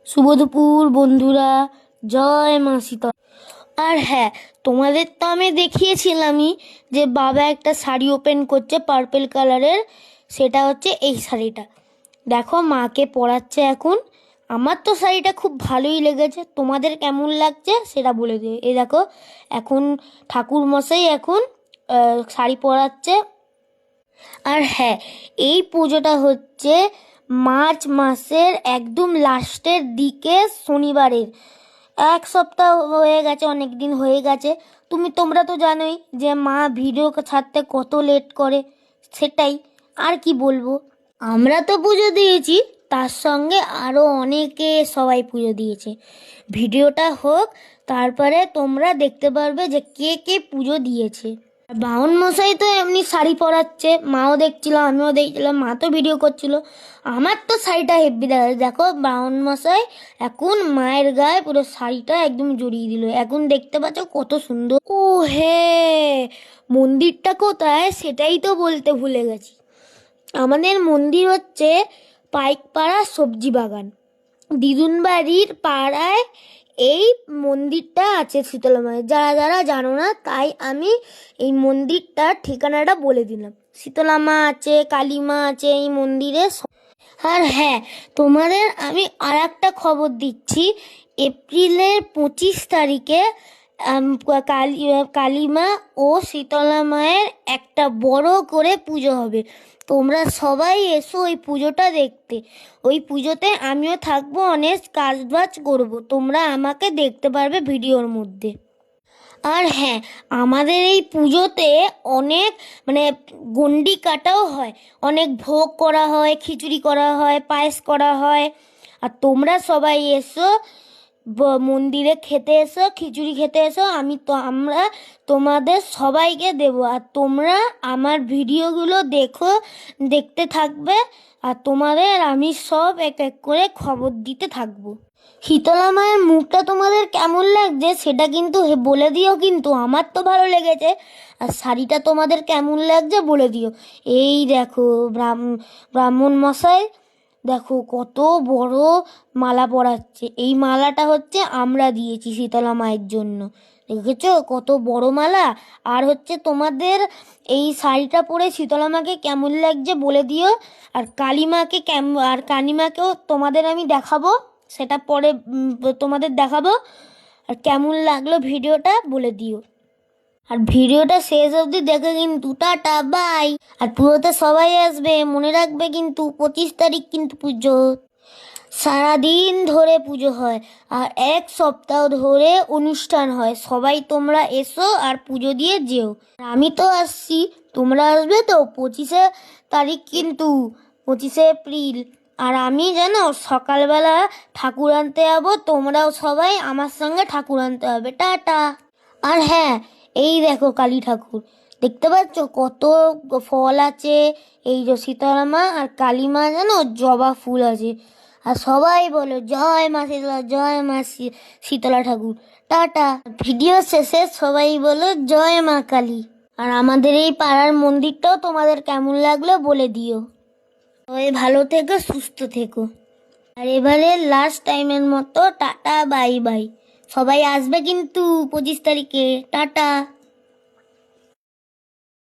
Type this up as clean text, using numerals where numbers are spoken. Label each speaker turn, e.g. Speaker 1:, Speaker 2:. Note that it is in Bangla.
Speaker 1: শুভ দুপুর বন্ধুরা, জয় মা শীতলা। আর হ্যাঁ, তোমাদের তো আমি দেখিয়েছিলামই যে বাবা একটা শাড়ি ওপেন করছে পার্পেল কালারের। সেটা হচ্ছে এই শাড়িটা। দেখো মাকে পরাচ্ছে এখন। আমার তো শাড়িটা খুব ভালোই লেগেছে, তোমাদের কেমন লাগছে সেটা বলে দিও। এই দেখো এখন ঠাকুর মশাই এখন শাড়ি পরাচ্ছে। আর হ্যাঁ, এই পুজোটা হচ্ছে মার্চ মাসের একদম লাস্টের দিকে শনিবারের। এক সপ্তাহ হয়ে গেছে, অনেক দিন হয়ে গেছে। তোমরা তো জানোই যে মা ভিডিও ছাড়তে কত লেট করে। সেটাই আর কি বলবো। আমরা তো পুজো দিয়েছি, তার সঙ্গে আরও অনেকে সবাই পুজো দিয়েছে। ভিডিওটা হোক, তারপরে তোমরা দেখতে পারবে যে কে কে পুজো দিয়েছে। বাউন মশাই তো এমনি শাড়ি পরাচ্ছে, মাও দেখছিল, আমিও দেখছিলাম, মা তো ভিডিও করছিল। আমার তো শাড়িটা হেব্বি দেখা যাচ্ছে। দেখো বাউন মশাই এখন মায়ের গায়ে পুরো শাড়িটা একদম জড়িয়ে দিল। এখন দেখতে পাচ্ছ কত সুন্দর। ও হে, মন্দিরটা কোথায় সেটাই তো বলতে ভুলে গেছি। আমাদের মন্দির হচ্ছে পাইকপাড়া সবজি বাগান, দিদুন বাড়ির পাড়ায় এই মন্দিরটা আছে শীতলা মায়ের। যারা যারা জানো না, তাই আমি এই মন্দিরটার ঠিকানাটা বলে দিলাম। শীতলা মা আছে, কালী মা আছে এই মন্দিরে। আর হ্যাঁ, তোমাদের আমি আর একটা খবর দিচ্ছি। এপ্রিলের 25 তারিখে কালীমা ও শীতলা মায়ের একটা বড় করে পুজো হবে। তোমরা সবাই এসো ওই পুজোটা দেখতে। ওই পুজোতে আমিও থাকবো, অনেক কাজবাজ করব, তোমরা আমাকে দেখতে পারবে ভিডিওর মধ্যে। আর হ্যাঁ, আমাদের এই পুজোতে অনেক গন্ডি কাটাও হয়, অনেক ভোগ করা হয়, খিচুড়ি করা হয়, পায়েস করা হয়। আর তোমরা সবাই এসো, মন্দিরে খেতে এসো, খিচুড়ি খেতে এসো। আমরা তোমাদের সবাইকে দেব। আর তোমরা আমার ভিডিওগুলো দেখতে থাকবে। আর তোমাদের আমি সব এক এক করে খবর দিতে থাকবো। শীতলা মায়ের মুখটা তোমাদের কেমন লাগছে সেটা কিন্তু বলে দিও। কিন্তু আমার তো ভালো লেগেছে। আর শাড়িটা তোমাদের কেমন লাগছে বলে দিও। এই দেখো ব্রাহ্মণ মশাই দেখো কত বড় মালা পরাচ্ছে। এই মালাটা হচ্ছে আমরা দিয়েছি শীতলা মায়ের জন্য। দেখেছো কত বড় মালা। আর হচ্ছে তোমাদের এই শাড়িটা পরে শীতলা মাকে কেমন লাগছে বলে দিও। আর কালিমাকেও তোমাদের আমি দেখাবো, সেটা পরে তোমাদের দেখাবো। আর কেমন লাগলো ভিডিওটা বলে দিও। আর ভিডিওটা শেষ অবধি দেখে কিন্তু। Tata, by. আর পুজোতে সবাই আসবে, মনে রাখবে কিন্তু 25 তারিখ কিন্তু পুজো। সারাদিন ধরে পুজো হয় আর এক সপ্তাহ ধরে অনুষ্ঠান হয়। সবাই তোমরা এসো আর পুজো দিয়ে যেও। আমি তো আসছি, তোমরা আসবে তো? 25 তারিখ কিন্তু, 25 এপ্রিল। আর আমি জানো সকালবেলা ঠাকুর আনতে যাবো, তোমরাও সবাই আমার সঙ্গে ঠাকুর আনতে হবে। টাটা। আর হ্যাঁ, এই দেখো কালী ঠাকুর, দেখতে পাচ্ছ কত ফল আছে। এই যে শীতলা মা আর কালী মা জানো জবা ফুল আছে। আর সবাই বলো জয় মা শীতলা, জয় মা শীতলা ঠাকুর। টাটা। ভিডিও শেষে সবাই বলো জয় মা কালী। আর আমাদের এই পাড়ার মন্দিরটাও তোমাদের কেমন লাগলো বলে দিও। সবাই ভালো থেকো, সুস্থ থেকো। আর এবারে লাস্ট টাইমের মতো টাটা, বাই বাই। সবাই আসবে কিন্তু 25 তারিখে। টাটা।